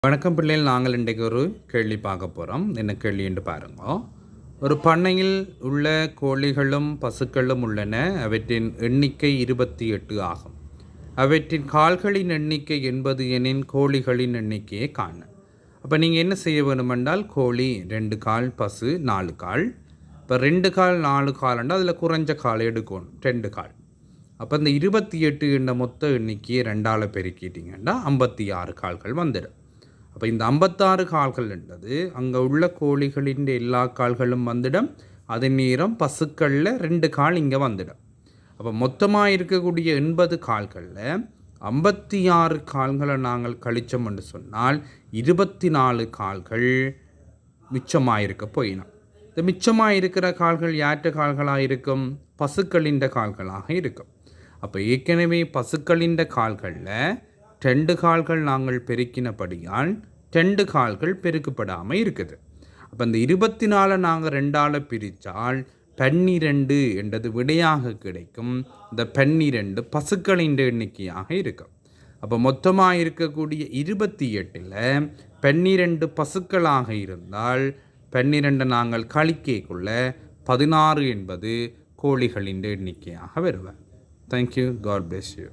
வணக்கம் பிள்ளைகள், நாங்கள் இன்றைக்கு ஒரு கேள்வி பார்க்க போகிறோம். என்ன கேள்வி என்று பாருங்க. ஒரு பண்ணையில் உள்ள கோழிகளும் பசுக்களும் உள்ளன. அவற்றின் எண்ணிக்கை 28 ஆகும். அவற்றின் கால்களின் எண்ணிக்கை 80 எனின் கோழிகளின் எண்ணிக்கையை காண. அப்போ நீங்கள் என்ன செய்ய வேணுமென்றால், கோழி 2 கால், பசு 4 கால். இப்போ 2 கால் 4 கால்ண்டா அதில் குறைஞ்ச கால் எடுக்கணும், 2 கால். அப்போ இந்த 28 என்ற மொத்த எண்ணிக்கையை 2ஆல் பெருக்கிட்டிங்கன்னா 56 கால்கள் வந்துடும். அப்போ இந்த 56 கால்கள் என்றது அங்கே உள்ள கோழிகளின் எல்லா கால்களும் வந்துடும். அதே நேரம் பசுக்களில் 2 கால் இங்கே வந்துடும். அப்போ மொத்தமாக இருக்கக்கூடிய 80 கால்களில் 56 கால்களை நாங்கள் கழிச்சோம் என்று சொன்னால் 24 கால்கள் மிச்சமாக இருக்க போயினோம். இந்த மிச்சமாக இருக்கிற கால்கள் யாற்ற கால்களாக இருக்கும்? பசுக்களின் கால்களாக இருக்கும். அப்போ ஏற்கனவே பசுக்களின் கால்களில் 2 கால்கள் நாங்கள் பெருக்கினபடியால் 2 கால்கள் பெருக்கப்படாமல் இருக்குது. அப்போ இந்த 24 நாங்கள் 2ஆல் பிரித்தால் 12 என்றது விடையாக கிடைக்கும். இந்த 12 பசுக்களின் எண்ணிக்கையாக இருக்கும். அப்போ மொத்தமாக இருக்கக்கூடிய 28இல் 12 பசுக்களாக இருந்தால் 12 நாங்கள் கழிக்கைக்குள்ள 16 என்பது கோழிகளின் எண்ணிக்கையாக வருவேன். தேங்க்யூ. God bless you.